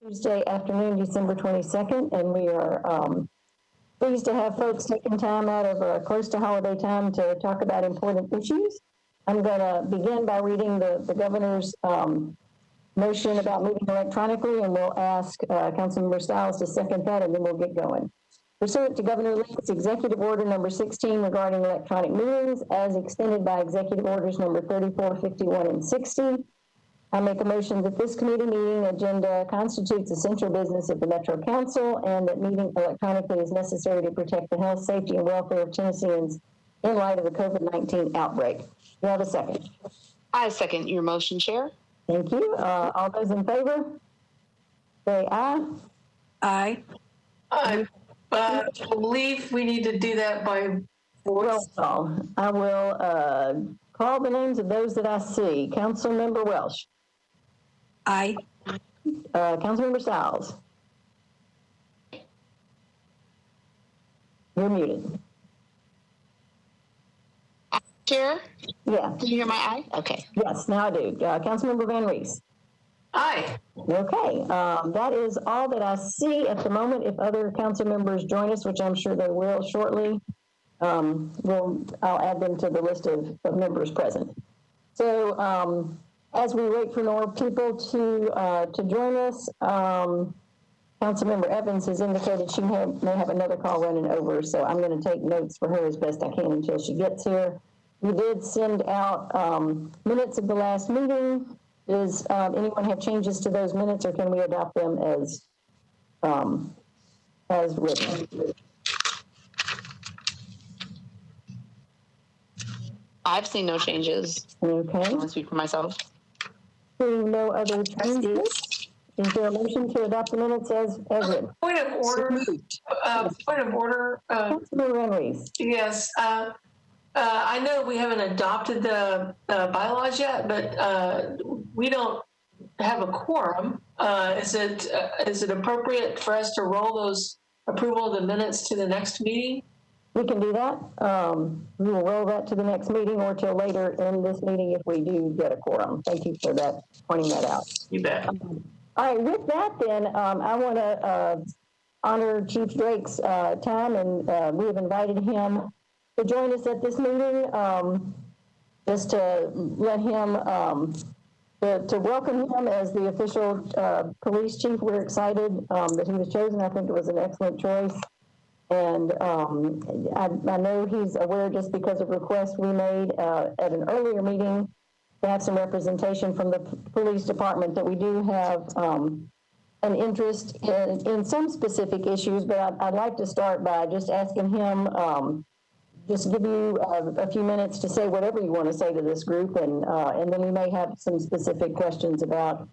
Tuesday afternoon, December 22nd, and we are pleased to have folks taking time out of close to holiday time to talk about important issues. I'm going to begin by reading the governor's motion about moving electronically, and we'll ask Councilmember Stiles to second that, and then we'll get going. Pursuant to Governor Lee's Executive Order number 16 regarding electronic meetings, as extended by Executive Orders number 34, 51, and 60, I make a motion that this committee meeting agenda constitutes essential business of the Metro Council and that meeting electronically is necessary to protect the health, safety, and welfare of Tennesseans in light of the COVID-19 outbreak. Do you have a second? I second your motion, Chair. Thank you. All those in favor? Say aye. Aye. I believe we need to do that by voice. Roll call. I will call the names of those that I see. Councilmember Welsh. Aye. Councilmember Stiles. You're muted. Chair? Yeah. Can you hear my aye? Okay. Yes, now I do. Councilmember Van Rees. Aye. Okay, that is all that I see at the moment. If other council members join us, which I'm sure they will shortly, I'll add them to the list of members present. So as we wait for more people to join us, Councilmember Evans has indicated she may have another call running over, so I'm going to take notes for her as best I can until she gets here. We did send out minutes of the last meeting. Does anyone have changes to those minutes, or can we adopt them as written? I've seen no changes. Okay. I want to speak for myself. Seeing no other changes, is there a motion to adopt the minutes as written? Point of order. Councilmember Van Rees. Yes. I know we haven't adopted the bylaws yet, but we don't have a quorum. Is it appropriate for us to roll those approval of the minutes to the next meeting? We can do that. We will roll that to the next meeting or till later in this meeting if we do get a quorum. Thank you for that, pointing that out. You bet. All right, with that then, I want to honor Chief Drake's time, and we have invited him to join us at this meeting, just to let him, to welcome him as the official police chief. We're excited that he was chosen. I think it was an excellent choice. And I know he's aware, just because of requests we made at an earlier meeting to have some representation from the police department, that we do have an interest in some specific issues, but I'd like to start by just asking him, just give you a few minutes to say whatever you want to say to this group, and then we may have some specific questions about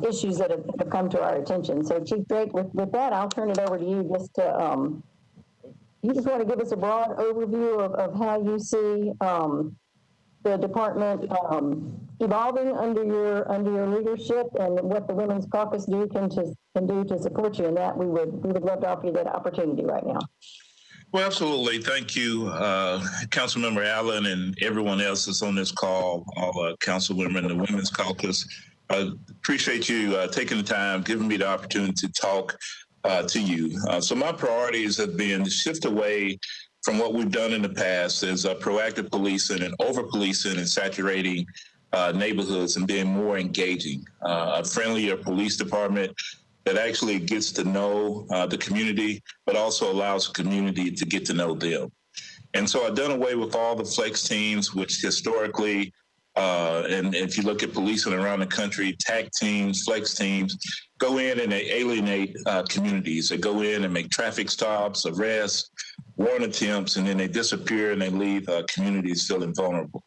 issues that have come to our attention. So Chief Drake, with that, I'll turn it over to you just to, you just want to give us a broad overview of how you see the department evolving under your leadership, and what the Women's Caucus can do to support you in that. We would love to offer you that opportunity right now. Well, absolutely. Thank you, Councilmember Allen, and everyone else that's on this call, all council women in the Women's Caucus. I appreciate you taking the time, giving me the opportunity to talk to you. So my priorities have been to shift away from what we've done in the past as proactive policing and over-policing and saturating neighborhoods, and being more engaging, a friendlier police department that actually gets to know the community, but also allows the community to get to know them. And so I've done away with all the flex teams, which historically, and if you look at policing around the country, TAC teams, flex teams, go in and they alienate communities. They go in and make traffic stops, arrests, warrant attempts, and then they disappear and they leave communities feeling vulnerable.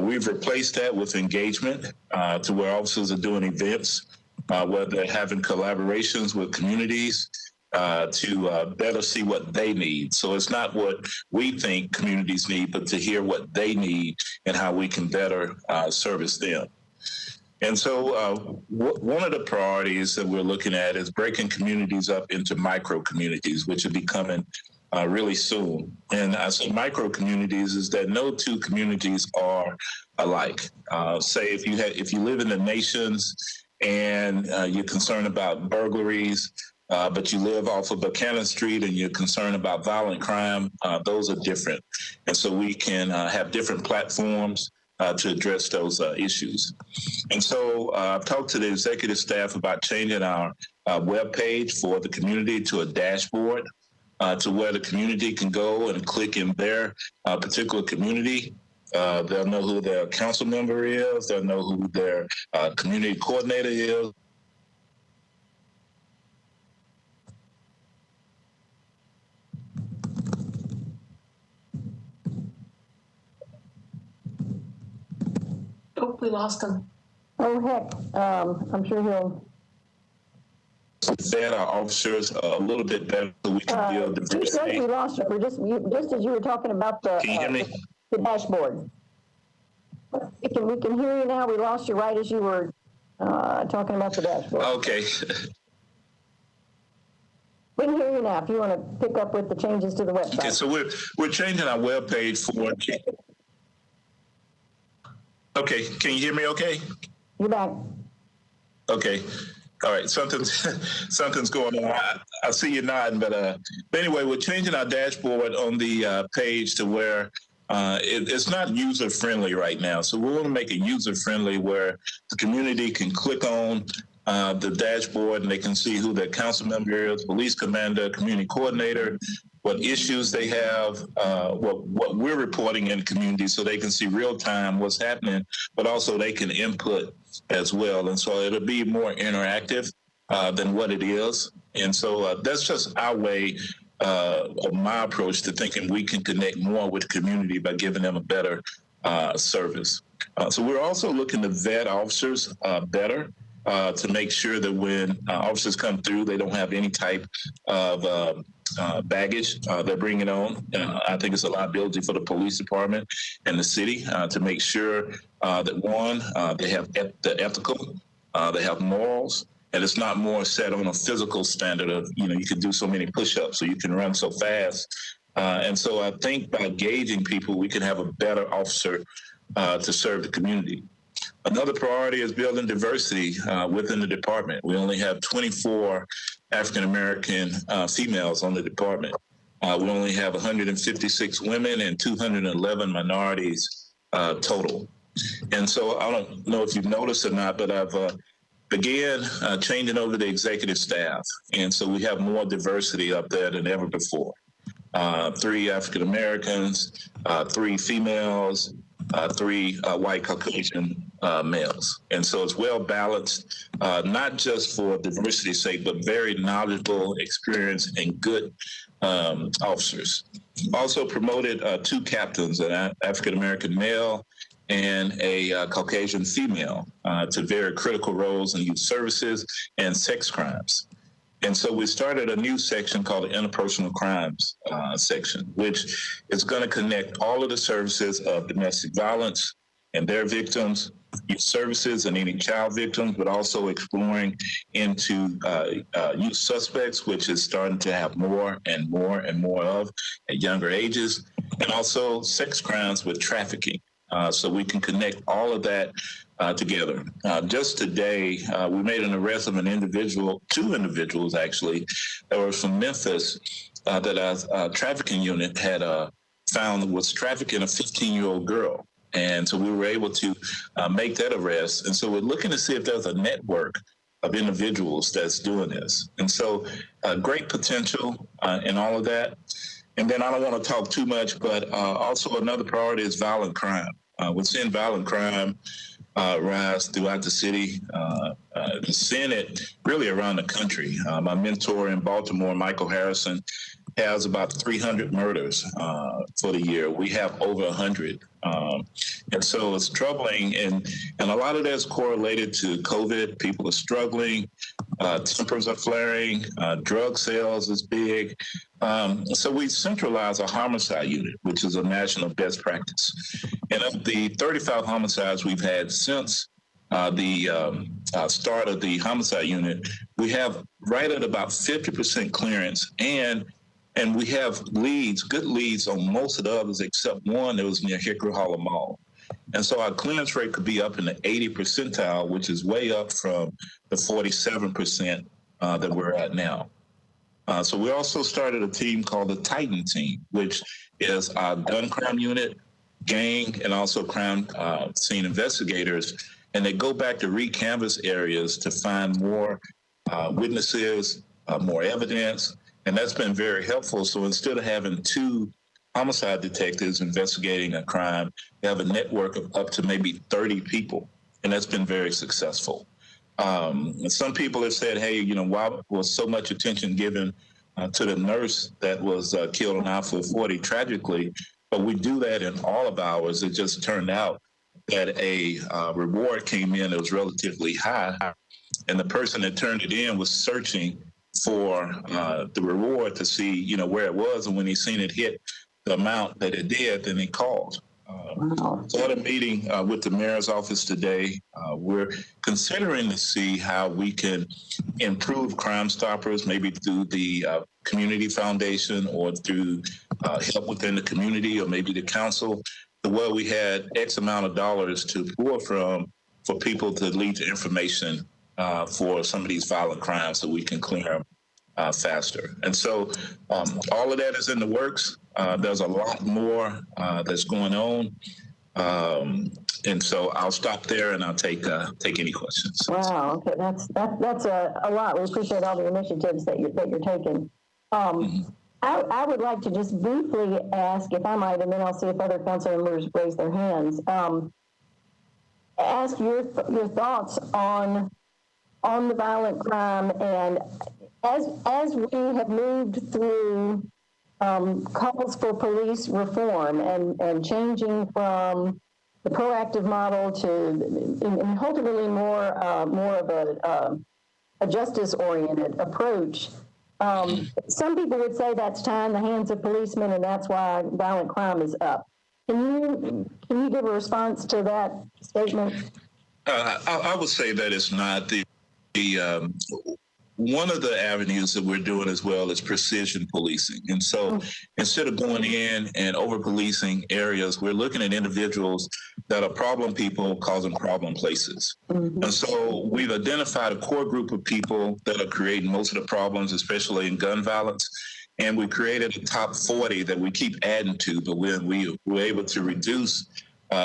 We've replaced that with engagement to where officers are doing events, where they're having collaborations with communities to better see what they need. So it's not what we think communities need, but to hear what they need and how we can better service them. And so one of the priorities that we're looking at is breaking communities up into micro communities, which are becoming really soon. And I say micro communities is that no two communities are alike. Say if you live in the Nations and you're concerned about burglaries, but you live off of Buchanan Street and you're concerned about violent crime, those are different. And so we can have different platforms to address those issues. And so I've talked to the executive staff about changing our webpage for the community to a dashboard to where the community can go and click in their particular community. They'll know who their council member is. They'll know who their community coordinator is. Oh, we lost him. Oh, heck, I'm sure he'll. That our officers a little bit better so we can build Chief Drake, diversity. we lost you. Just as you were talking about the, Can you hear me? the dashboard. We can hear you now. We lost you right as you were talking about the dashboard. Okay. We can hear you now if you want to pick up with the changes to the website. Okay, so we're changing our webpage for. Okay, can you hear me? Okay. You're back. Okay. All right. Something's going on. I see you nodding, but anyway, we're changing our dashboard on the page to where it's not user friendly right now. So we want to make it user friendly where the community can click on the dashboard and they can see who their council member is, police commander, community coordinator, what issues they have, what we're reporting in the community, so they can see real time what's happening, but also they can input as well. And so it'll be more interactive than what it is. And so that's just our way of my approach to thinking we can connect more with the community by giving them a better service. So we're also looking to vet officers better to make sure that when officers come through, they don't have any type of baggage they're bringing on. I think it's a liability for the police department and the city to make sure that one, they have the ethical, they have morals, and it's not more set on a physical standard of, you can do so many push-ups or you can run so fast. And so I think by engaging people, we can have a better officer to serve the community. Another priority is building diversity within the department. We only have 24 African-American females on the department. We only have 156 women and 211 minorities total. And so I don't know if you've noticed or not, but I've began changing over the executive staff. And so we have more diversity up there than ever before. 3 African-Americans, 3 females, 3 white Caucasian males. And so it's well balanced, not just for diversity's sake, but very knowledgeable, experienced, and good officers. Also promoted 2 captains, an African-American male and a Caucasian female to very critical roles in youth services and sex crimes. And so we started a new section called the interpersonal crimes section, which is going to connect all of the services of domestic violence and their victims, youth services and any child victims, but also exploring into youth suspects, which is starting to have more and more and more of at younger ages, and also sex crimes with trafficking. So we can connect all of that together. Just today, we made an arrest of 2 individuals actually, that were from Memphis that our trafficking unit had found was trafficking a 15-year-old girl. And so we were able to make that arrest. And so we're looking to see if there's a network of individuals that's doing this. And so great potential in all of that. And then I don't want to talk too much, but also another priority is violent crime. We're seeing violent crime rise throughout the city. We're seeing it really around the country. My mentor in Baltimore, Michael Harrison, has about 300 murders for the year. We have over 100. And so it's troubling. And a lot of that's correlated to COVID. People are struggling. Tempers are flaring. Drug sales is big. So we centralize a homicide unit, which is a national best practice. And of the 35 homicides we've had since the start of the homicide unit, we have right at about 50% clearance, and we have leads, good leads on most of the others except one that was near Hickory Hollow Mall. And so our clearance rate could be up in the 80 percentile, which is way up from the 47% that we're at now. So we also started a team called the Titan team, which is our gun crime unit, gang, and also crime scene investigators. And they go back to re-canvas areas to find more witnesses, more evidence, and that's been very helpful. So instead of having 2 homicide detectives investigating a crime, they have a network of up to maybe 30 people, and that's been very successful. Some people have said, hey, why was so much attention given to the nurse that was killed on I-40 tragically? But we do that in all of ours. It just turned out that a reward came in that was relatively high, and the person that turned it in was searching for the reward to see, where it was, and when he seen it hit the amount that it did, then he called. So at a meeting with the mayor's office today, we're considering to see how we can improve Crime Stoppers, maybe through the community foundation or through help within the community or maybe the council, to where we had X amount of dollars to pull from for people to lead to information for some of these violent crimes so we can clear them faster. And so all of that is in the works. There's a lot more that's going on. And so I'll stop there and I'll take any questions. Wow, okay, that's a lot. We appreciate all the initiatives that you're taking. I would like to just briefly ask, if I might, and then I'll see if other council members raise their hands. Ask your thoughts on the violent crime, and as we have moved through calls for police reform and changing from the proactive model to ultimately more of a justice-oriented approach. Some people would say that's tying the hands of policemen, and that's why violent crime is up. Can you give a response to that statement? I would say that it's not. One of the avenues that we're doing as well is precision policing. And so instead of going in and over-policing areas, we're looking at individuals that are problem people causing problem places. And so we've identified a core group of people that are creating most of the problems, especially in gun violence. And we created a top 40 that we keep adding to, but we were able to reduce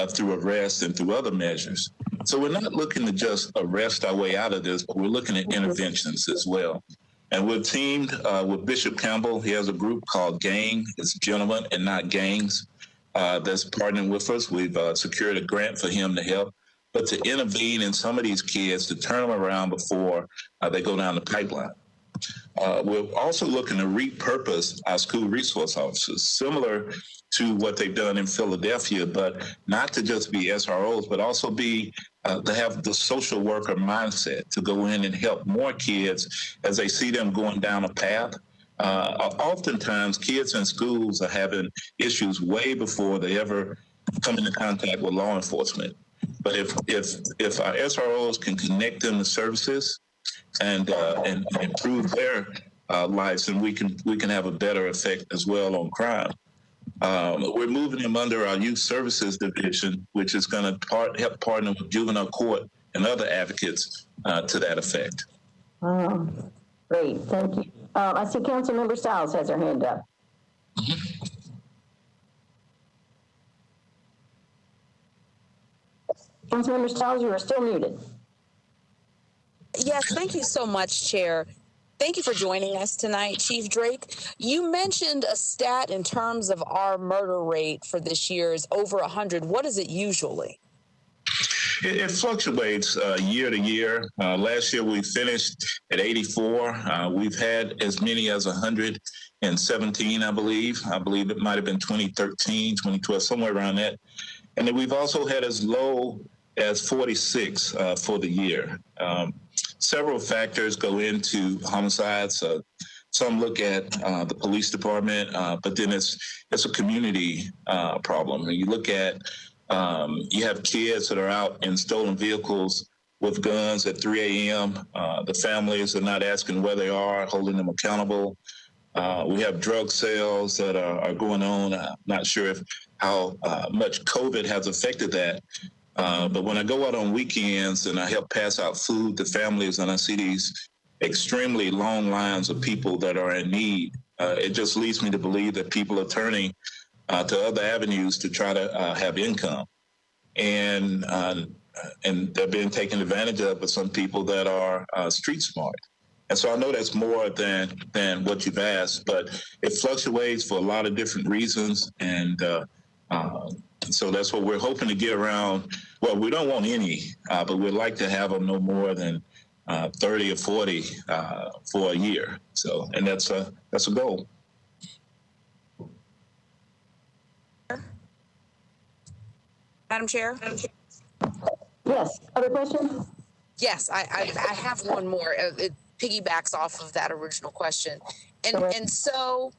through arrest and through other measures. So we're not looking to just arrest our way out of this, but we're looking at interventions as well. And we're teamed with Bishop Campbell. He has a group called Gang. It's gentlemen and not gangs that's partnering with us. We've secured a grant for him to help, but to intervene in some of these kids to turn them around before they go down the pipeline. We're also looking to repurpose our school resource officers, similar to what they've done in Philadelphia, but not to just be SROs, but also be to have the social worker mindset to go in and help more kids as they see them going down a path. Oftentimes, kids in schools are having issues way before they ever come into contact with law enforcement. But if our SROs can connect them to services and improve their lives, then we can have a better effect as well on crime. We're moving them under our youth services division, which is going to help partner with juvenile court and other advocates to that effect. Great, thank you. I see Councilmember Stiles has her hand up. Councilmember Stiles, you are still muted. Yes, thank you so much, Chair. Thank you for joining us tonight, Chief Drake. You mentioned a stat in terms of our murder rate for this year is over 100. What is it usually? It fluctuates year to year. Last year we finished at 84. We've had as many as 117, I believe. I believe it might have been 2013, 2012, somewhere around that. And then we've also had as low as 46 for the year. Several factors go into homicides. Some look at the police department, but then it's a community problem. And you look at, you have kids that are out in stolen vehicles with guns at 3 a.m. The families are not asking where they are, holding them accountable. We have drug sales that are going on. I'm not sure if much COVID has affected that. But when I go out on weekends and I help pass out food to families and I see these extremely long lines of people that are in need, it just leads me to believe that people are turning to other avenues to try to have income. And they're being taken advantage of by some people that are street smart. And so I know that's more than what you've asked, but it fluctuates for a lot of different reasons. And so that's what we're hoping to get around. Well, we don't want any, but we'd like to have them no more than 30 or 40 for a year. So, and that's a goal. Madam Chair? Yes, other questions? Yes, I have one more. It piggybacks off of that original question. And so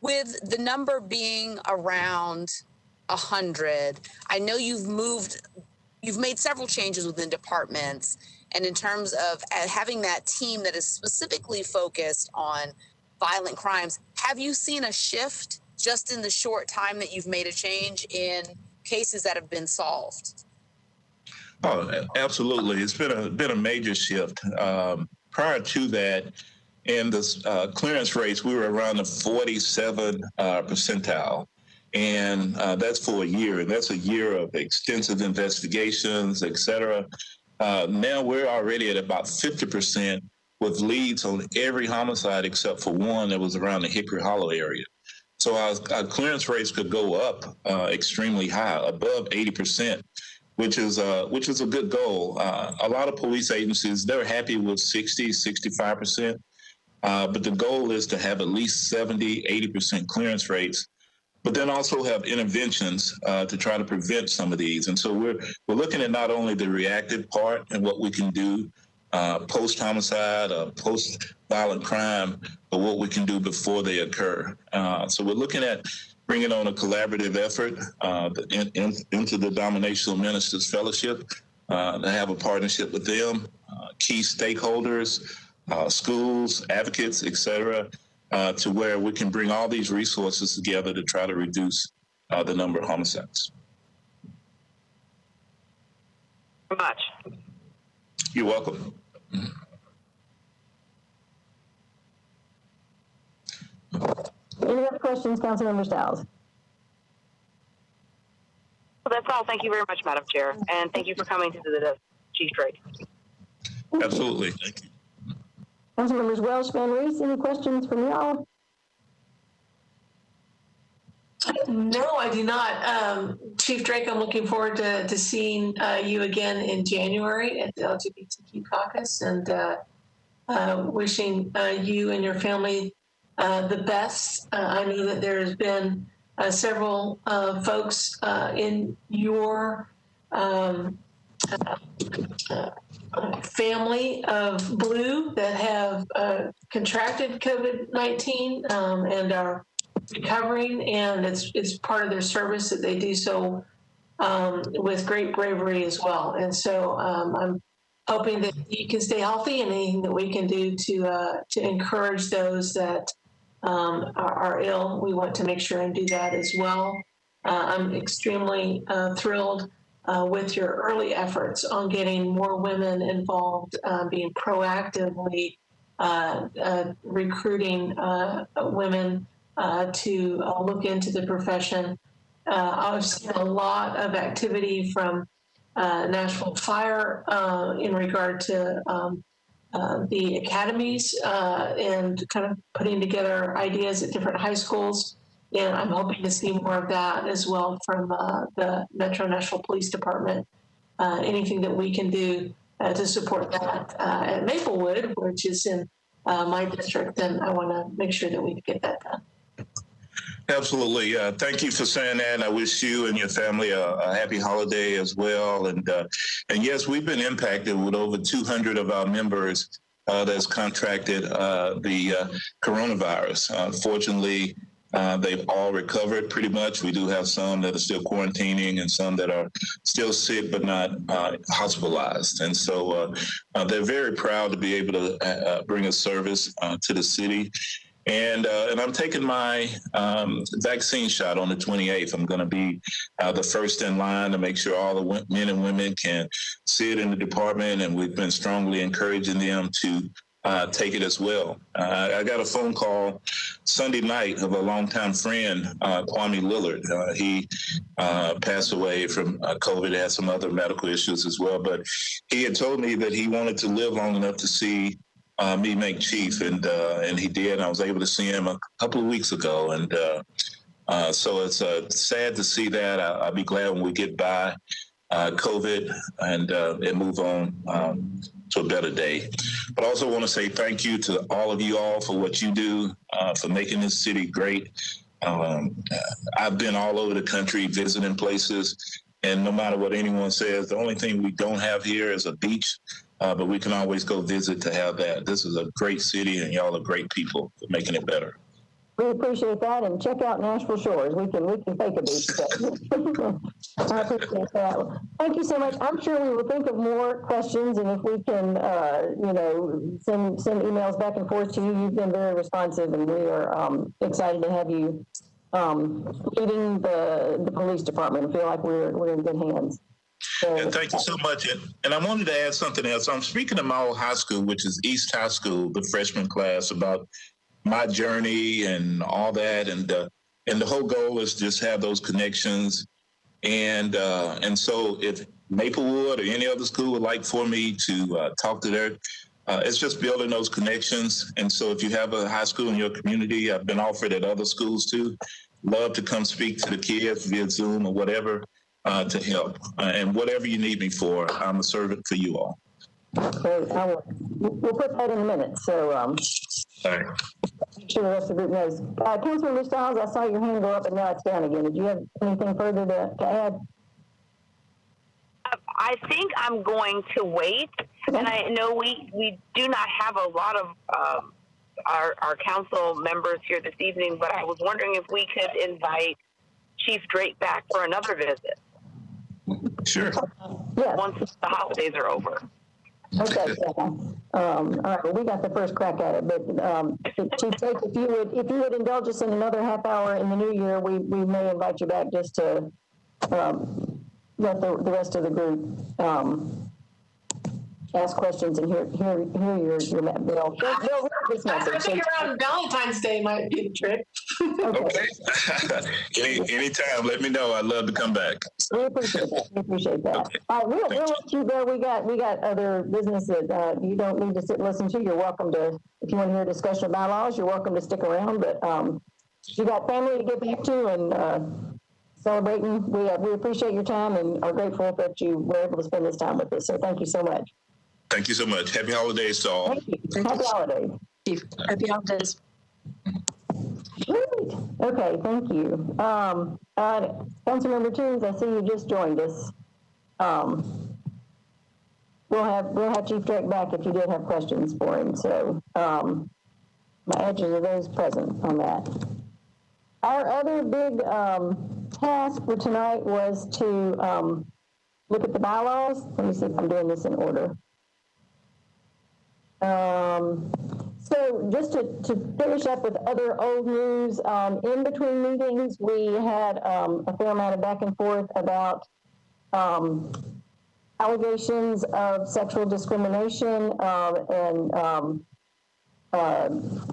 with the number being around 100, I know you've made several changes within departments. And in terms of having that team that is specifically focused on violent crimes, have you seen a shift just in the short time that you've made a change in cases that have been solved? Oh, absolutely. It's been a major shift. Prior to that, in the clearance rates, we were around the 47 percentile. And that's for a year. And that's a year of extensive investigations, et cetera. Now we're already at about 50% with leads on every homicide except for one that was around the Hickory Hollow area. So our clearance rates could go up extremely high, above 80%, which is a good goal. A lot of police agencies, they're happy with 60, 65%, but the goal is to have at least 70, 80% clearance rates, but then also have interventions to try to prevent some of these. And so we're looking at not only the reactive part and what we can do post-homicide, post-violent crime, but what we can do before they occur. So we're looking at bringing on a collaborative effort into the Denominational Ministers Fellowship, to have a partnership with them, key stakeholders, schools, advocates, et cetera, to where we can bring all these resources together to try to reduce the number of homicides. Very much. You're welcome. Any other questions, Councilmember Stiles? Well, that's all. Thank you very much, Madam Chair. And thank you for coming to the Chief Drake. Absolutely. Thank you. Councilmembers Welsh, Van Rees, any questions from y'all? No, I do not. Chief Drake, I'm looking forward to seeing you again in January at the LGBTQ Caucus, and wishing you and your family the best. I know that there's been several folks in your family of blue that have contracted COVID-19 and are recovering, and it's part of their service that they do so with great bravery as well. And so I'm hoping that you can stay healthy, and anything that we can do to encourage those that are ill, we want to make sure and do that as well. I'm extremely thrilled with your early efforts on getting more women involved, being proactively recruiting women to look into the profession. I've seen a lot of activity from Nashville Fire in regard to the academies and kind of putting together ideas at different high schools. And I'm hoping to see more of that as well from the Metro Nashville Police Department. Anything that we can do to support that at Maplewood, which is in my district, then I want to make sure that we get that done. Absolutely. Thank you for saying that. And I wish you and your family a happy holiday as well. And yes, we've been impacted with over 200 of our members that's contracted the coronavirus. Fortunately, they've all recovered pretty much. We do have some that are still quarantining and some that are still sick but not hospitalized. And so they're very proud to be able to bring a service to the city. And I'm taking my vaccine shot on the 28th. I'm going to be the first in line to make sure all the men and women can see it in the department, and we've been strongly encouraging them to take it as well. I got a phone call Sunday night of a longtime friend, Kwame Lillard. He passed away from COVID, had some other medical issues as well, but he had told me that he wanted to live long enough to see me make chief, and he did. I was able to see him a couple of weeks ago, and so it's sad to see that. I'll be glad when we get by COVID and move on to a better day. But I also want to say thank you to all of you all for what you do, for making this city great. I've been all over the country visiting places, and no matter what anyone says, the only thing we don't have here is a beach, but we can always go visit to have that. This is a great city, and y'all are great people for making it better. We appreciate that, and check out Nashville Shores. We can fake a beach. I appreciate that. Thank you so much. I'm sure we will think of more questions, and if we can, send emails back and forth to you. You've been very responsive, and we are excited to have you leading the police department. I feel like we're in good hands. So, and thank you so much. And I wanted to add something else. I'm speaking to my old high school, which is East High School, the freshman class, about my journey and all that, and the whole goal is just have those connections, and so if Maplewood or any other school would like for me to talk to their, it's just building those connections. And so if you have a high school in your community, I've been offered at other schools too, love to come speak to the kids via Zoom or whatever to help, and whatever you need me for, I'm a servant for you all. So we'll put that in a minute. So Sorry. I'm sure the rest of the group knows. Councilmember Stiles, I saw your hand go up and now it's down again. Did you have anything further to add? I think I'm going to wait, and I know we do not have a lot of our council members here this evening, but I was wondering if we could invite Chief Drake back for another visit. Sure. Yes. Once the holidays are over. Okay. All right. Well, we got the first crack at it, but Chief Drake, if you would indulge us in another half hour in the new year, we may invite you back just to let the rest of the group ask questions and hear your bill. This I message. think around Valentine's Day might be the trick. Okay. Anytime, let me know. I'd love to come back. We appreciate that. Okay. All right, we'll let you go. We got other business that you don't need to sit and listen to. You're welcome to, if you want to hear a discussion of bylaws, you're welcome to stick around. But you got family to get back to and celebrating. We appreciate your time and are grateful that you were able to spend this time with us. So thank you so much. Thank you so much. Happy holidays to all. Thank you. Happy holidays. Happy holidays. Great. Okay, thank you. Councilmember Toombs, I see you just joined us. We'll have Chief Drake back if you did have questions for him. So my edges are those present on that. Our other big task for tonight was to look at the bylaws. Let me see if I'm doing this in order. So just to finish up with other old news, in between meetings, we had a fair amount of back and forth about allegations of sexual discrimination and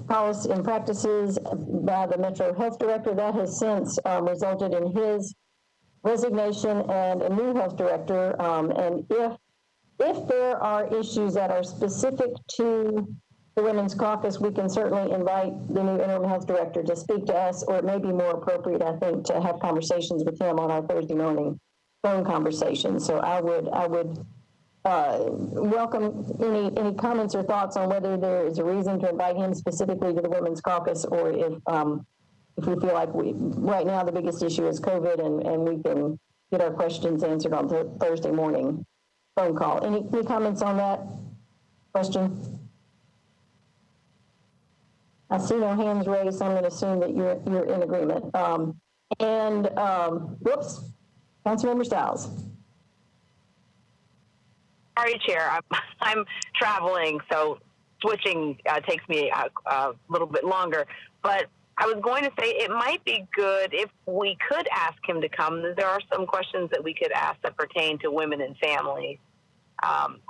policy and practices by the Metro Health Director. That has since resulted in his resignation and a new health director. And if there are issues that are specific to the Women's Caucus, we can certainly invite the new interim health director to speak to us, or it may be more appropriate, I think, to have conversations with him on our Thursday morning phone conversation. So I would welcome any comments or thoughts on whether there is a reason to invite him specifically to the Women's Caucus, or if we feel like right now the biggest issue is COVID and we can get our questions answered on Thursday morning phone call. Any comments on that question? I see no hands raised, so I'm going to assume that you're in agreement. Whoops, Councilmember Stiles. Sorry, Chair. I'm traveling, so switching takes me a little bit longer. But I was going to say it might be good if we could ask him to come. There are some questions that we could ask that pertain to women and families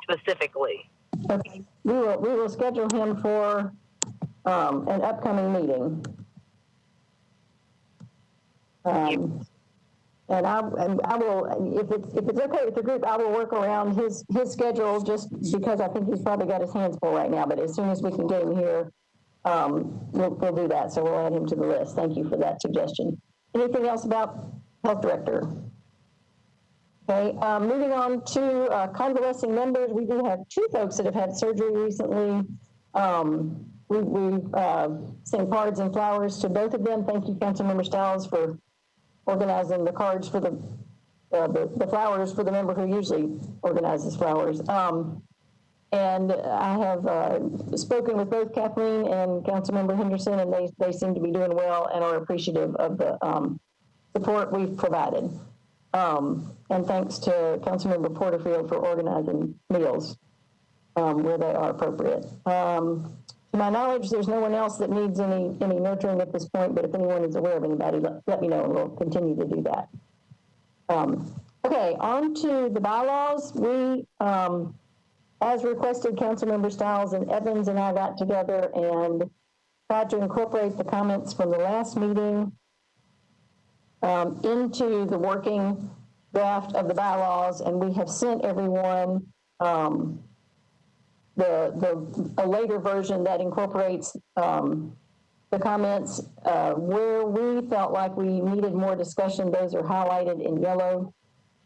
specifically. Okay. We will schedule him for an upcoming meeting. And I will, if it's okay with the group, I will work around his schedule, just because I think he's probably got his hands full right now. But as soon as we can get him here, we'll do that. So we'll add him to the list. Thank you for that suggestion. Anything else about health director? Okay, moving on to convalescing members. We do have 2 folks that have had surgery recently. We've sent cards and flowers to both of them. Thank you, Councilmember Stiles, for organizing the cards for the flowers for the member who usually organizes flowers. And I have spoken with both Kathleen and Councilmember Henderson, and they seem to be doing well and are appreciative of the support we've provided. And thanks to Councilmember Porterfield for organizing meals where they are appropriate. To my knowledge, there's no one else that needs any nurturing at this point, but if anyone is aware of anybody, let me know, and we'll continue to do that. Okay, on to the bylaws. We, as requested, Councilmember Stiles and Evans and I got together and tried to incorporate the comments from the last meeting into the working draft of the bylaws, and we have sent everyone a later version that incorporates the comments where we felt like we needed more discussion. Those are highlighted in yellow,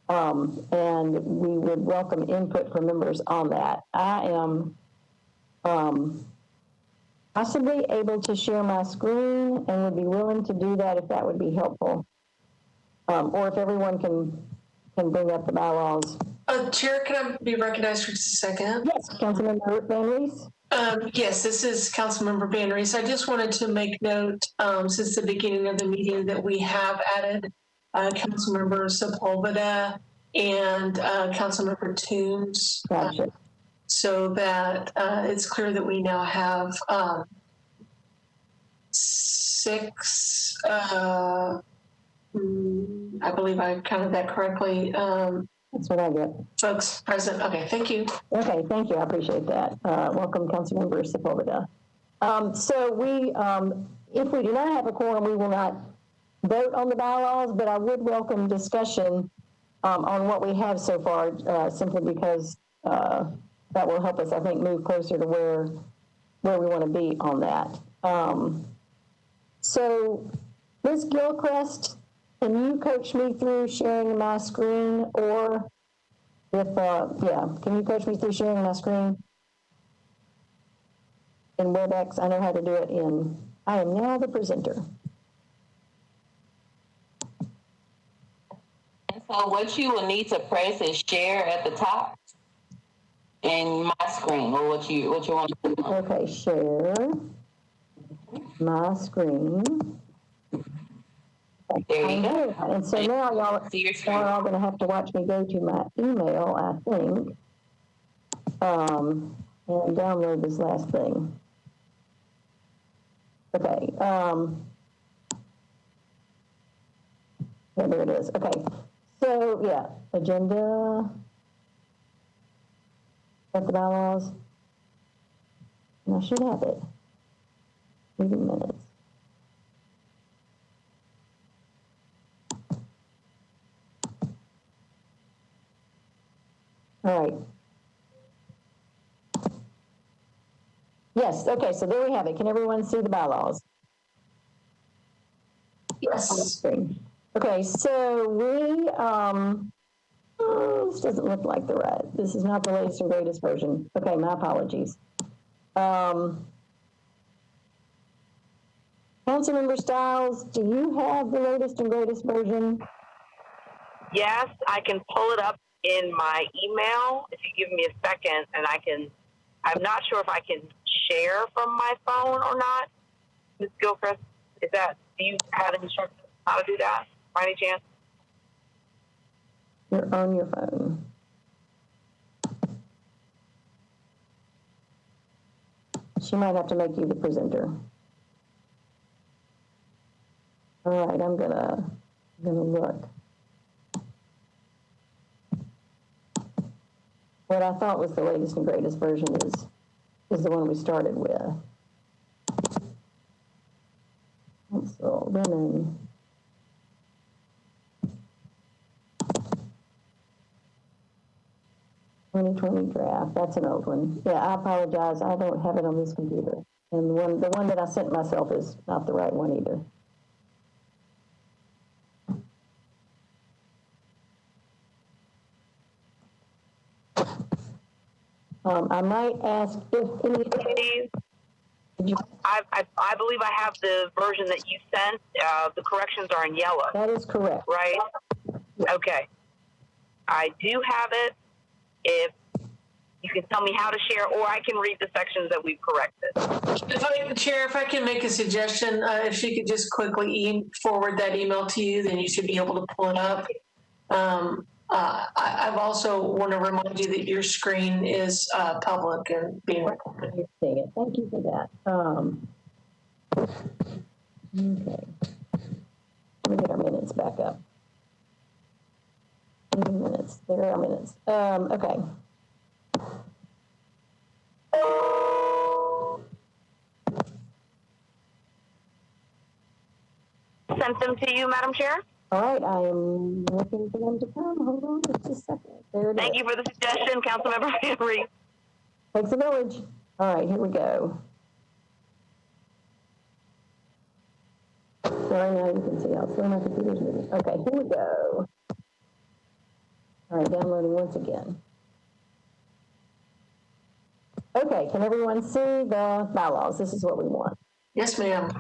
and we would welcome input from members on that. I am possibly able to share my screen and would be willing to do that if that would be helpful, or if everyone can bring up the bylaws. Chair, can I be recognized for just a second? Yes, Councilmember Van Rees. Yes, this is Councilmember Van Rees. I just wanted to make note since the beginning of the meeting that we have added Councilmember Sepulveda and Councilmember Toombs. Gotcha. So that it's clear that we now have 6, I believe I counted that correctly. That's what I get. Folks present. Okay, thank you. Okay, thank you. I appreciate that. Welcome, Councilmember Sepulveda. So we, if we do not have a quorum, we will not vote on the bylaws, but I would welcome discussion on what we have so far, simply because that will help us, I think, move closer to where we want to be on that. So, Ms. Gilchrist, can you coach me through sharing my screen, or if, can you coach me through sharing my screen in WebEx? I know how to do it I am now the presenter. And so what you will need to press is share at the top in my screen, or what you want to do. Okay, share my screen. There you go. And so now y'all are all going to have to watch me go to my email, I think, and download this last thing. Okay. Yeah, there it is. Okay. So, yeah, agenda, set the bylaws, and I should have it. Meeting minutes. All right. Yes, okay, so there we have it. Can everyone see the bylaws? Yes. Okay, so we, this doesn't look like this is not the latest and greatest version. Okay, my apologies. Councilmember Stiles, do you have the latest and greatest version? Yes, I can pull it up in my email if you give me a second, and I'm not sure if I can share from my phone or not. Ms. Gilchrist, do you have instructions how to do that by any chance? You're on your phone. She might have to make you the presenter. All right, I'm gonna look. What I thought was the latest and greatest version is the one we started with. So women. (2020) draft. That's an old one. Yeah, I apologize. I don't have it on this computer, and the one that I sent myself is not the right one either. I might ask if any. I believe I have the version that you sent. The corrections are in yellow. That is correct. Right? Okay. I do have it. If you can tell me how to share, or I can read the sections that we've corrected. Chair, if I can make a suggestion, if she could just quickly forward that email to you, then you should be able to pull it up. I've also want to remind you that your screen is public and being recorded. Thank you for that. Okay. Let me get our minutes back up. 30 minutes. There are our minutes. Okay. Sent them to you, Madam Chair. All right, I am looking for them to come. Hold on just a second. There it Thank is. you for the suggestion, Councilmember Van Rees. Takes a village. All right, here we go. Sorry, now you can see. I'll slow my computer's moving. Okay, here we go. All right, downloading once again. Okay, can everyone see the bylaws? This is what we want. Yes, ma'am.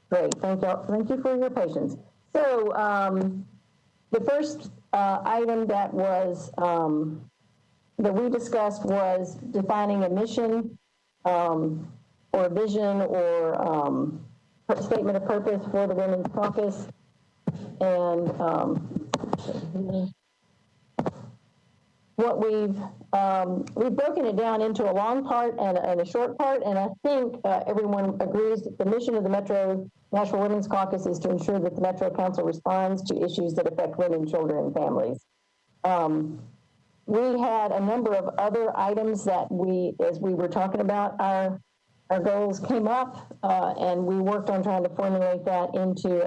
Great, thank you for your patience. So the first item that was that we discussed was defining a mission or a vision or statement of purpose for the Women's Caucus, and what we've broken it down into a long part and a short part, and I think everyone agrees that the mission of the Nashville Women's Caucus is to ensure that the Metro Council responds to issues that affect women, children, and families. We had a number of other items that as we were talking about our goals, came up, and we worked on trying to formulate that into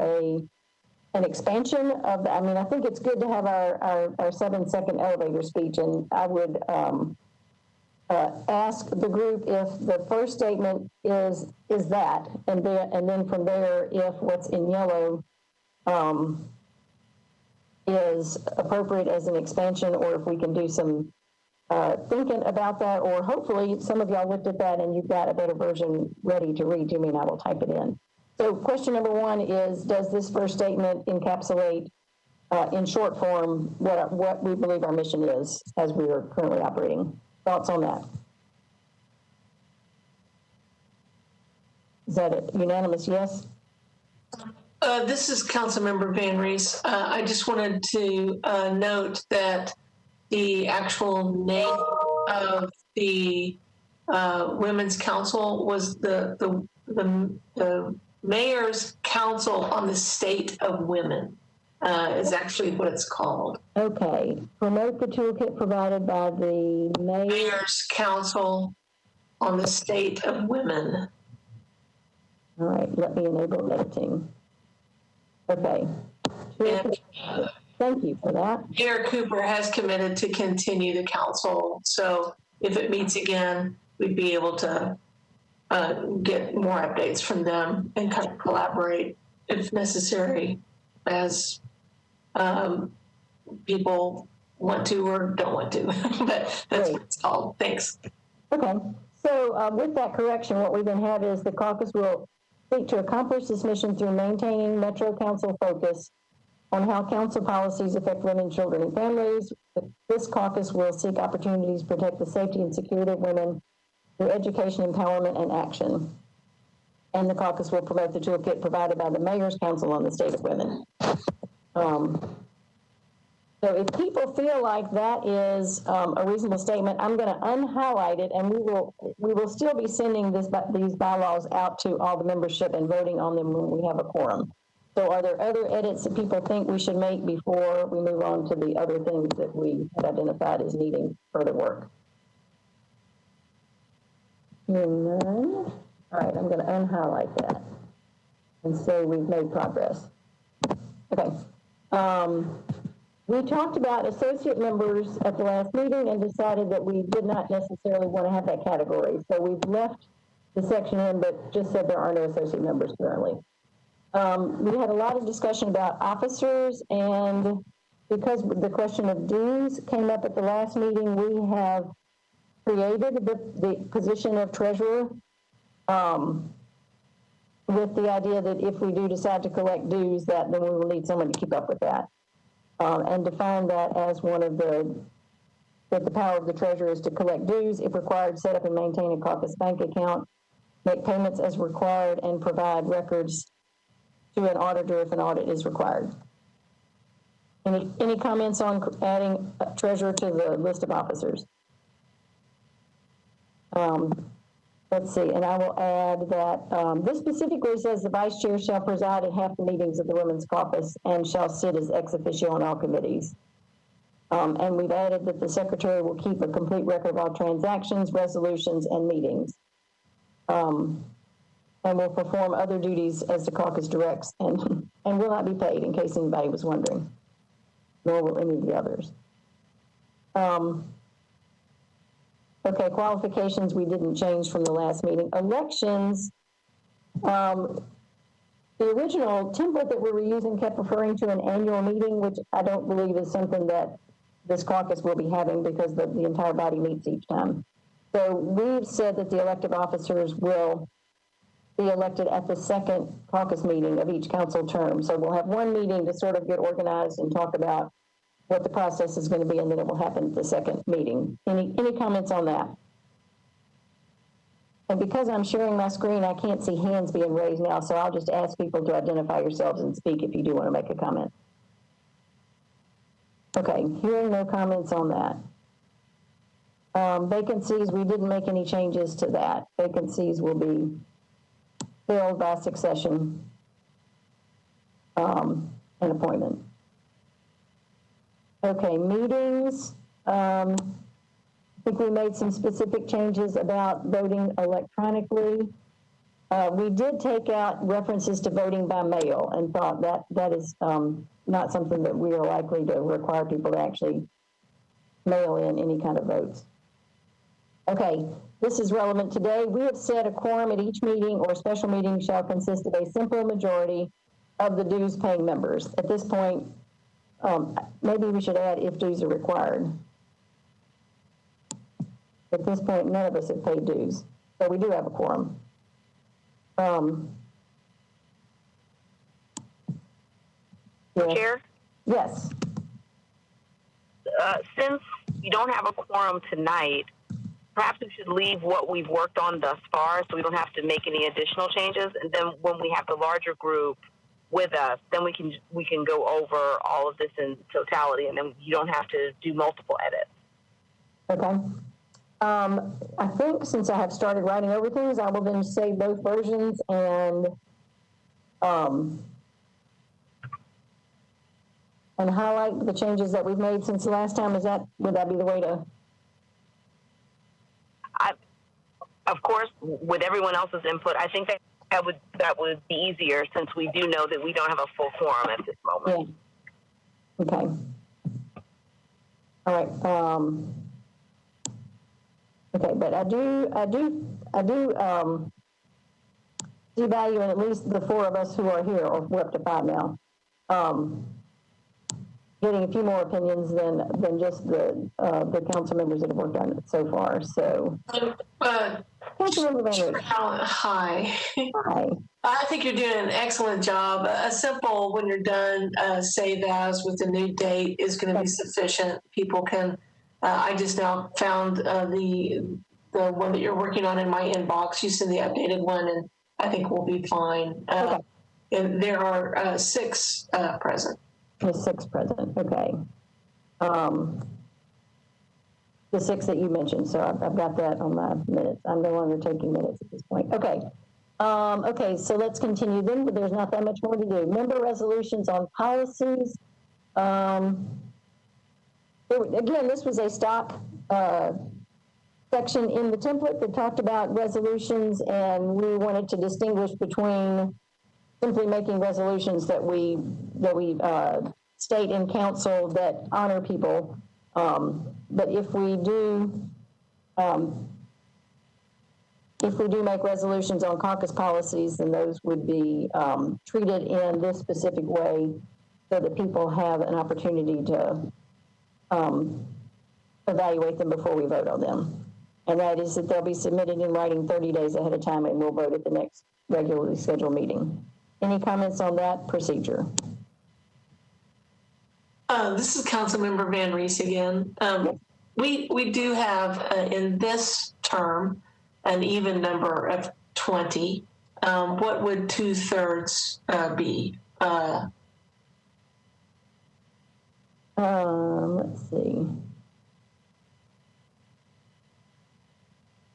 an expansion of I think it's good to have our 7-second elevator speech, and I would ask the group if the first statement is that, and then from there, if what's in yellow is appropriate as an expansion, or if we can do some thinking about that, or hopefully some of y'all looked at that and you've got a better version ready to read to me, and I will type it in. So question number one is, does this first statement encapsulate in short form what we believe our mission is as we are currently operating? Thoughts on that? Is that a unanimous yes? This is Councilmember Van Rees. I just wanted to note that the actual name of the Women's Council was the Mayor's Council on the State of Women is actually what it's called. Okay. Promote the toolkit provided by the Mayor's Council on the State of Women. All right, let me enable editing. Okay. And, thank you for that. Mayor Cooper has committed to continue the council, so if it meets again, we'd be able to get more updates from them and kind of collaborate if necessary as people want to or don't want to. But that's what it's called. Thanks. Okay. So with that correction, what we then have is the caucus will seek to accomplish this mission through maintaining Metro Council focus on how council policies affect women, children, and families. This caucus will seek opportunities to protect the safety and security of women through education, empowerment, and action. And the caucus will promote the toolkit provided by the Mayor's Council on the State of Women. So if people feel like that is a reasonable statement, I'm going to unhighlight it, and we will still be sending these bylaws out to all the membership and voting on them when we have a quorum. So are there other edits that people think we should make before we move on to the other things that we had identified as needing further work? Hearing none. All right, I'm going to unhighlight that and say we've made progress. Okay. We talked about associate members at the last meeting and decided that we did not necessarily want to have that category. So we've left the section in, but just said there are no associate members currently. We had a lot of discussion about officers, and because the question of dues came up at the last meeting, we have created the position of treasurer with the idea that if we do decide to collect dues, that then we will need someone to keep up with that. And define that as one of that the power of the treasurer is to collect dues, if required, set up and maintain a Caucus bank account, make payments as required, and provide records to an auditor if an audit is required. Any comments on adding treasurer to the list of officers? Let's see, and I will add that this specifically says the vice chair shall preside at half the meetings of the Women's Caucus and shall sit as ex officio on all committees. And we've added that the secretary will keep a complete record of all transactions, resolutions, and meetings. And will perform other duties as the caucus directs and will not be paid, in case anybody was wondering, nor will any of the others. Okay, qualifications we didn't change from the last meeting. Elections, the original template that we were using kept referring to an annual meeting, which I don't believe is something that this caucus will be having because the entire body meets each time. So we've said that the elected officers will be elected at the second caucus meeting of each council term. So we'll have one meeting to sort of get organized and talk about what the process is going to be, and then it will happen at the second meeting. Any comments on that? And because I'm sharing my screen, I can't see hands being raised now, so I'll just ask people to identify yourselves and speak if you do want to make a comment. Okay, hearing no comments on that. Vacancies, we didn't make any changes to that. Vacancies will be filled by succession and appointment. Okay, meetings. I think we made some specific changes about voting electronically. We did take out references to voting by mail and thought that is not something that we are likely to require people to actually mail in any kind of votes. Okay, this is relevant today. We have said a quorum at each meeting or special meeting shall consist of a simple majority of the dues paying members. At this point, maybe we should add if dues are required. At this point, none of us have paid dues, so we do have a quorum. Yeah. Chair? Yes. Since you don't have a quorum tonight, perhaps we should leave what we've worked on thus far so we don't have to make any additional changes. And then when we have the larger group with us, then we can go over all of this in totality, and then you don't have to do multiple edits. Okay. I think since I have started writing over things, I will then say both versions and highlight the changes that we've made since the last time. Would that be the way to? Of course, with everyone else's input, I think that would be easier since we do know that we don't have a full quorum at this moment. Yeah. Okay. All right. Okay, but I do see value in at least the four of us who are here, or we're up to five now, getting a few more opinions than just the council members that have worked on it so far. So, Councilmember Van Reed. Hi. Hi. I think you're doing an excellent job. A simple, when you're done, save as with the new date is going to be sufficient. People can. I just now found the one that you're working on in my inbox. You send the updated one, and I think we'll be fine. Okay. And there are 6 present. There's 6 present. Okay. the 6 that you mentioned. So I've got that on my minutes. I'm no longer taking minutes at this point. Okay. Okay, so let's continue then, but there's not that much more to do. Member resolutions on policies. Again, this was a stock section in the template that talked about resolutions, and we wanted to distinguish between simply making resolutions that we state in council that honor people. But if we do make resolutions on caucus policies, then those would be treated in this specific way so that people have an opportunity to evaluate them before we vote on them. And that is that they'll be submitted in writing 30 days ahead of time, and we'll vote at the next regularly scheduled meeting. Any comments on that procedure? This is Councilmember Van Rees again. We do have in this term an even number of 20. What would 2/3 be? Let's see.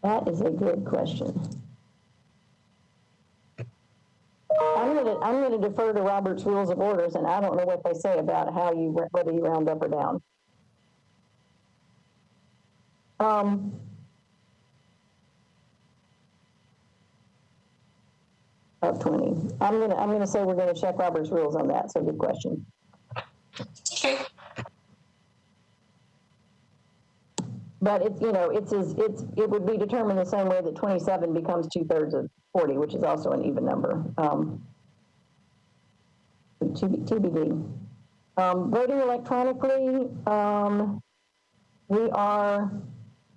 That is a good question. I'm going to defer to Robert's Rules of Orders, and I don't know what they say about how whether you round up or down. Of 20. I'm going to say we're going to check Robert's rules on that. So good question. Okay. But it would be determined the same way that 27 becomes 2/3 of 40, which is also an even number. TBD. Voting electronically, we are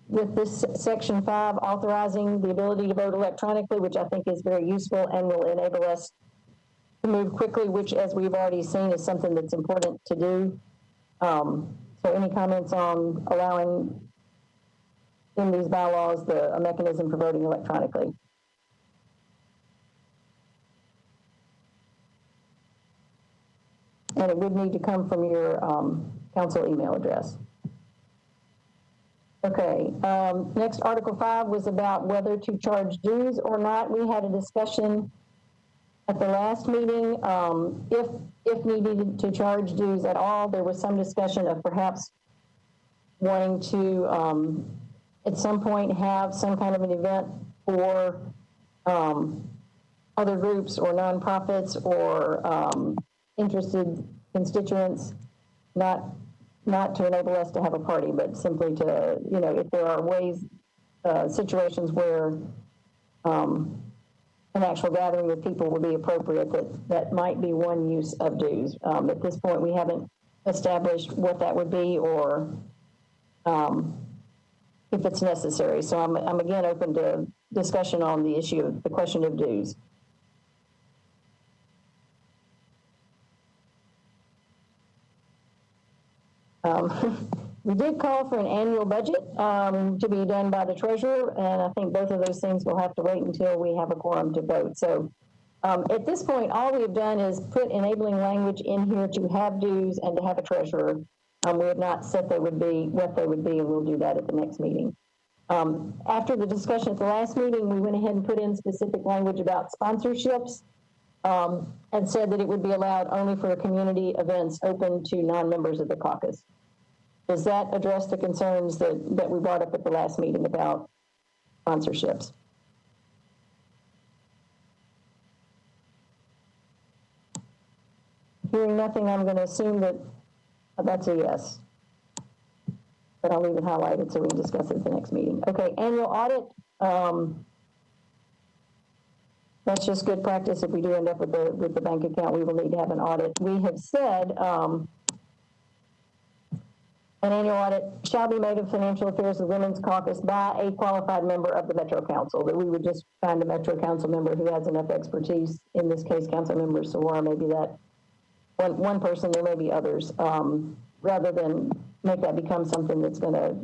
with this section 5 authorizing the ability to vote electronically, which I think is very useful and will enable us to move quickly, which, as we've already seen, is something that's important to do. So any comments on allowing in these bylaws a mechanism for voting electronically? And it would need to come from your council email address. Okay, next, Article 5 was about whether to charge dues or not. We had a discussion at the last meeting, if needed to charge dues at all. There was some discussion of perhaps wanting to, at some point, have some kind of an event for other groups or nonprofits or interested constituents, not to enable us to have a party, but simply to, if there are ways, situations where an actual gathering with people would be appropriate, that might be one use of dues. At this point, we haven't established what that would be or if it's necessary. So I'm again open to discussion on the issue of the question of dues. We did call for an annual budget to be done by the treasurer, and I think both of those things will have to wait until we have a quorum to vote. So at this point, all we have done is put enabling language in here to have dues and to have a treasurer. We have not said what they would be, and we'll do that at the next meeting. After the discussion at the last meeting, we went ahead and put in specific language about sponsorships and said that it would be allowed only for community events open to non-members of the caucus. Does that address the concerns that we brought up at the last meeting about sponsorships? Hearing nothing, I'm going to assume that that's a yes. But I'll leave it highlighted so we can discuss it at the next meeting. Okay, annual audit. That's just good practice. If we do end up with the bank account, we will need to have an audit. We have said an annual audit shall be made of financial affairs of the Women's Caucus by a qualified member of the Metro Council, that we would just find a Metro Council member who has enough expertise. In this case, Council Member Sawara, maybe that one person, there may be others, rather than make that become something that's going to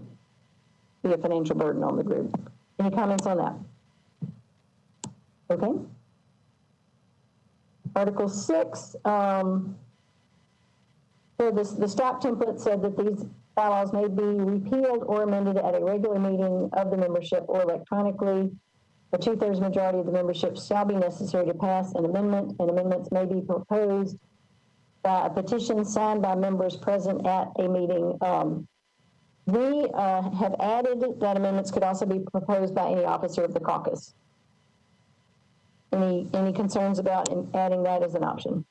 be a financial burden on the group. Any comments on that? Okay. Article 6, So the STRAP template said that these bylaws may be repealed or amended at a regular meeting of the membership or electronically. A 2/3 majority of the membership shall be necessary to pass an amendment, and amendments may be proposed by a petition signed by members present at a meeting. We have added that amendments could also be proposed by any officer of the caucus. Any concerns about adding that as an option?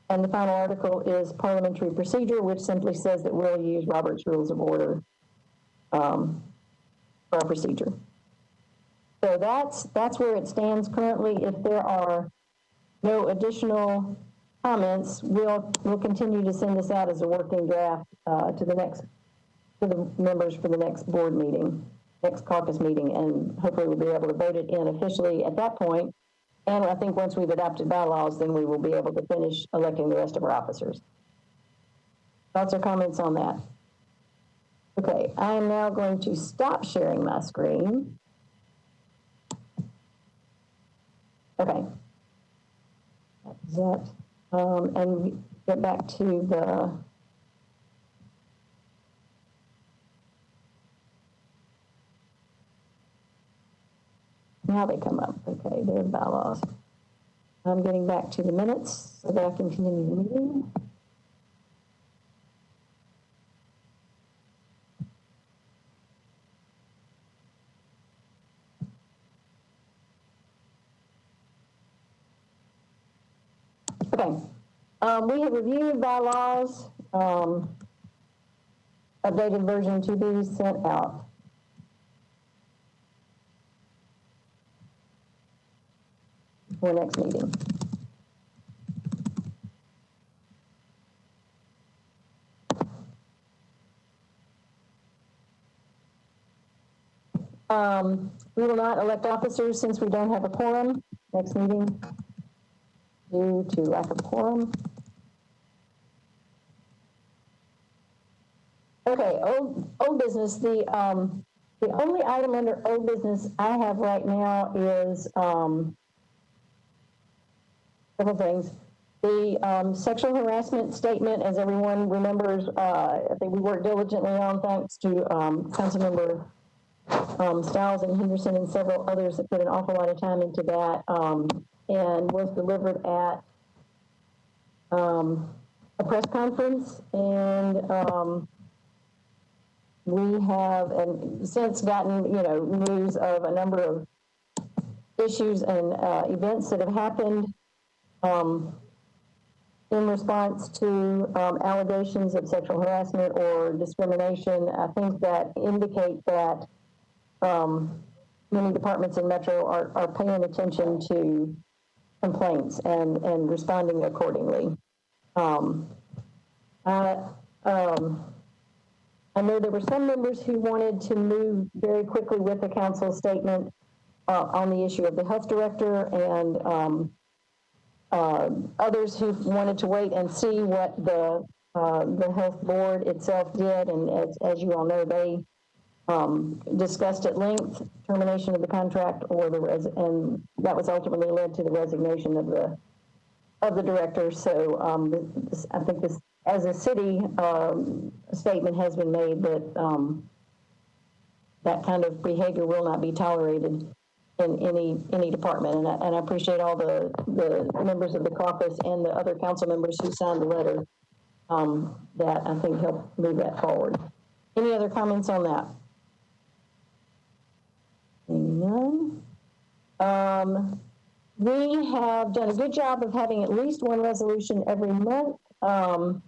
And the final article is parliamentary procedure, which simply says that we'll use Robert's Rules of Order for our procedure. So that's where it stands currently. If there are no additional comments, we'll continue to send this out as a working draft to the members for the next board meeting, next caucus meeting, and hopefully we'll be able to vote it in officially at that point. And I think once we've adopted bylaws, then we will be able to finish electing the rest of our officers. Thoughts or comments on that? Okay, I am now going to stop sharing my screen. Okay. That's that. And get back to the now they come up. Okay, there's bylaws. I'm getting back to the minutes so that I can continue the meeting. Okay, we have reviewed bylaws, updated version to be sent out. For next meeting. We will not elect officers since we don't have a quorum next meeting due to lack of quorum. Okay, old business. The only item under old business I have right now is several things. The sexual harassment statement, as everyone remembers, I think we worked diligently on, thanks to Councilmember Stiles and Henderson and several others that put an awful lot of time into that, and was delivered at a press conference. And we have since gotten news of a number of issues and events that have happened in response to allegations of sexual harassment or discrimination. I think that indicate that many departments in Metro are paying attention to complaints and responding accordingly. I know there were some members who wanted to move very quickly with the council statement on the issue of the health director, and others who wanted to wait and see what the health board itself did. And as you all know, they discussed at length termination of the contract and that was ultimately led to the resignation of the director. So I think this, as a city, a statement has been made that that kind of behavior will not be tolerated in any department. And I appreciate all the members of the caucus and the other council members who signed the letter that I think helped move that forward. Any other comments on that? None. We have done a good job of having at least one resolution every month. And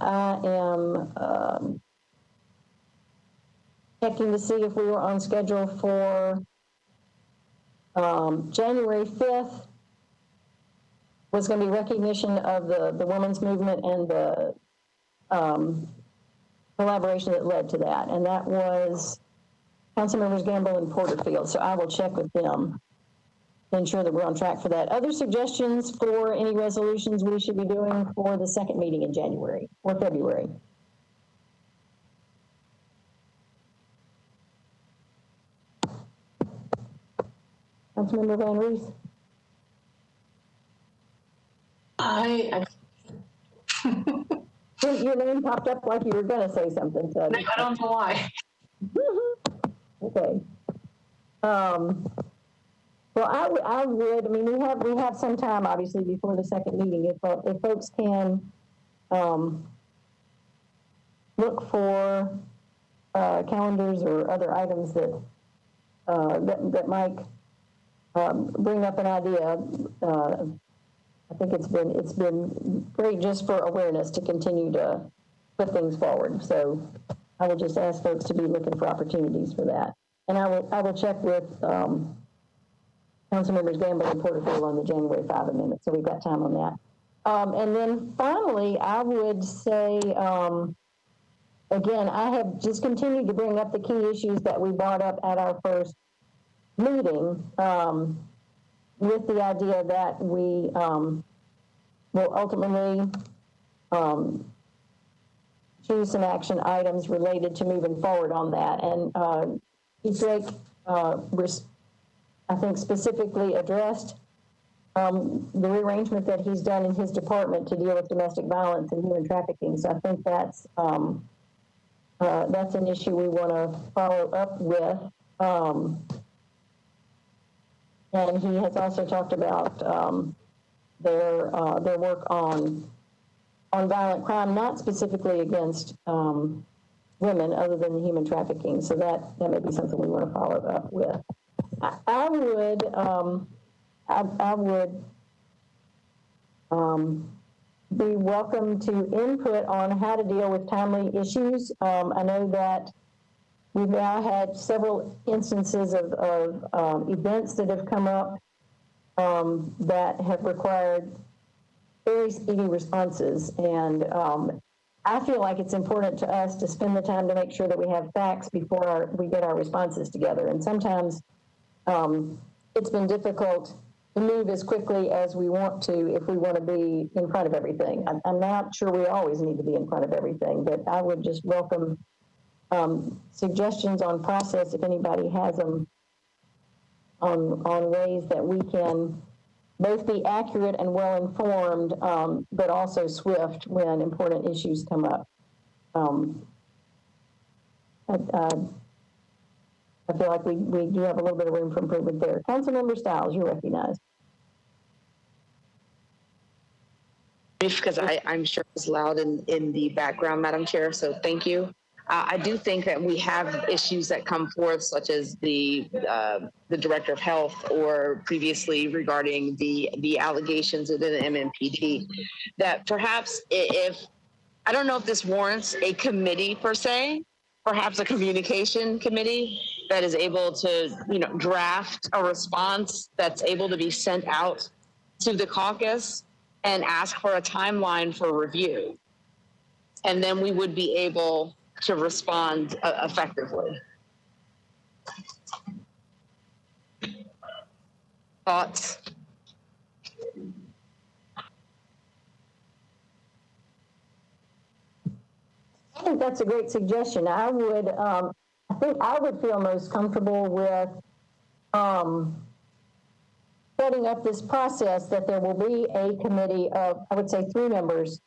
I am checking to see if we were on schedule for January 5th was going to be recognition of the women's movement and the collaboration that led to that. And that was Councilmembers Gamble and Porterfield. So I will check with them to ensure that we're on track for that. Other suggestions for any resolutions we should be doing for the second meeting in January or February? Councilmember Van Rees. Your name popped up like you were going to say something. So I don't know why. Okay. Well, I would. I mean, we have some time, obviously, before the second meeting. If folks can look for calendars or other items that might bring up an idea. I think it's been great just for awareness to continue to put things forward. So I will just ask folks to be looking for opportunities for that. And I will check with Councilmembers Gamble and Porterfield on the January 5 amendment. So we've got time on that. And then finally, I would say, again, I have just continued to bring up the key issues that we brought up at our first meeting, with the idea that we will ultimately choose some action items related to moving forward on that. And Chief Drake, I think, specifically addressed the rearrangement that he's done in his department to deal with domestic violence and human trafficking. So I think that's an issue we want to follow up with. And he has also talked about their work on violent crime, not specifically against women, other than the human trafficking. So that may be something we want to follow up with. I would be welcome to input on how to deal with timely issues. I know that we've now had several instances of events that have come up that have required very speedy responses. And I feel like it's important to us to spend the time to make sure that we have facts before we get our responses together. And sometimes it's been difficult to move as quickly as we want to if we want to be in front of everything. I'm not sure we always need to be in front of everything, but I would just welcome suggestions on process, if anybody has them, on ways that we can both be accurate and well-informed, but also swift when important issues come up. I feel like we do have a little bit of room for improvement there. Councilmember Stiles, you're recognized. Because I'm sure it's loud in the background, Madam Chair, so thank you. I do think that we have issues that come forth, such as the Director of Health, or previously regarding the allegations within the MMPD, that perhaps I don't know if this warrants a committee per se, perhaps a communication committee that is able to, draft a response that's able to be sent out to the caucus and ask for a timeline for review. And then we would be able to respond effectively. Thoughts? I think that's a great suggestion. I think I would feel most comfortable with setting up this process that there will be a committee of, I would say, 3 members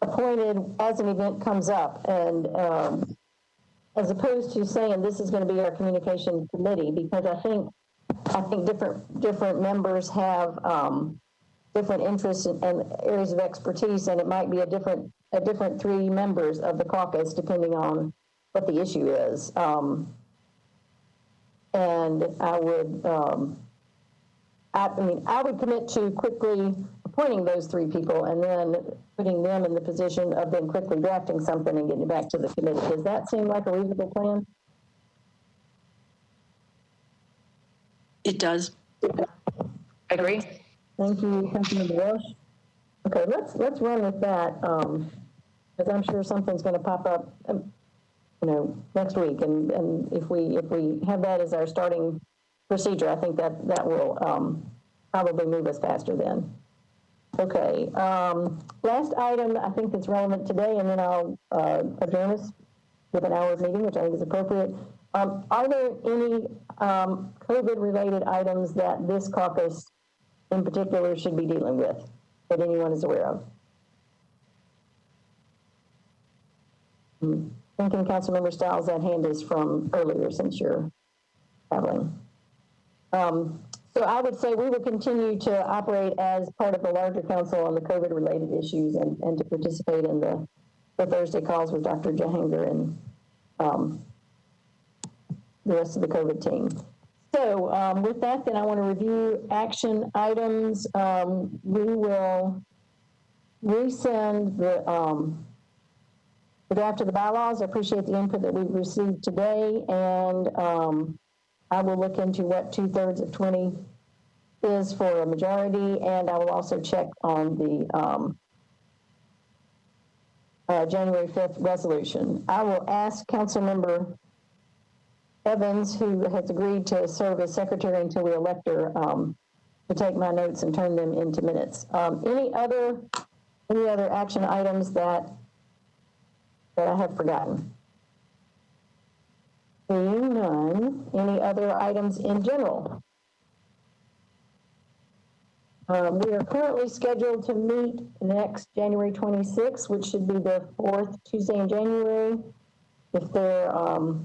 appointed as an event comes up, and as opposed to saying this is going to be our communication committee, because I think different members have different interests and areas of expertise, and it might be a different 3 members of the caucus depending on what the issue is. And I would commit to quickly appointing those 3 people and then putting them in the position of then quickly drafting something and getting it back to the committee. Does that seem like a reasonable plan? It does. I agree. Thank you, Councilmember Welsh. Okay, let's run with that, because I'm sure something's going to pop up, next week, and if we have that as our starting procedure, I think that will probably move us faster then. Okay, last item I think that's relevant today, and then I'll adjourn us with an hour of meeting, which I think is appropriate. Are there any COVID-related items that this caucus in particular should be dealing with? that anyone is aware of? Thinking Councilmember Stiles, that hand is from earlier since you're traveling. So I would say we will continue to operate as part of the larger council on the COVID-related issues and to participate in the Thursday calls with Dr. Jahangir and the rest of the COVID team. So with that, then I want to review action items. We will resend the draft of the bylaws. I appreciate the input that we've received today, and I will look into what 2/3 of 20 is for a majority, and I will also check on the January 5th resolution. I will ask Councilmember Evans, who has agreed to serve as secretary until we elect her, to take my notes and turn them into minutes. Any other action items that I have forgotten? Seeing none. Any other items in general? We are currently scheduled to meet next January 26th, which should be the 4th Tuesday in January. If there are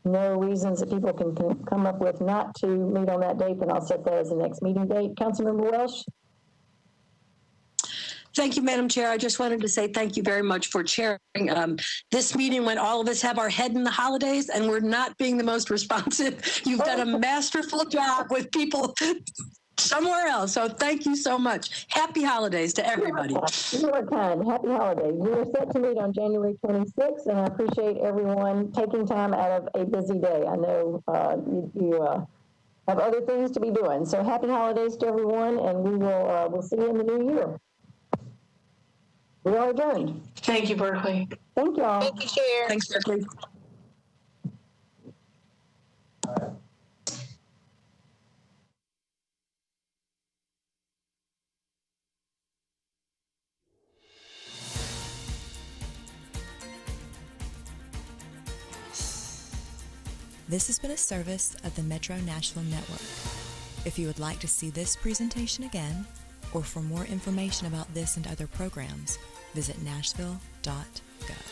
no reasons that people can come up with not to meet on that date, then I'll set that as the next meeting date. Councilmember Welsh? Thank you, Madam Chair. I just wanted to say thank you very much for chairing this meeting when all of us have our head in the holidays and we're not being the most responsive. You've done a masterful job with people somewhere else. So thank you so much. Happy holidays to everybody. You are kind. Happy holidays. We are set to meet on January 26th, and I appreciate everyone taking time out of a busy day. I know you have other things to be doing. So happy holidays to everyone, and we'll see you in the new year. We are adjourned. Thank you, Berkeley. Thank you all. Thank you, Chair. Thanks, Berkeley. This has been a service of the Metro Nashville Network. If you would like to see this presentation again, or for more information about this and other programs, visit Nashville.gov.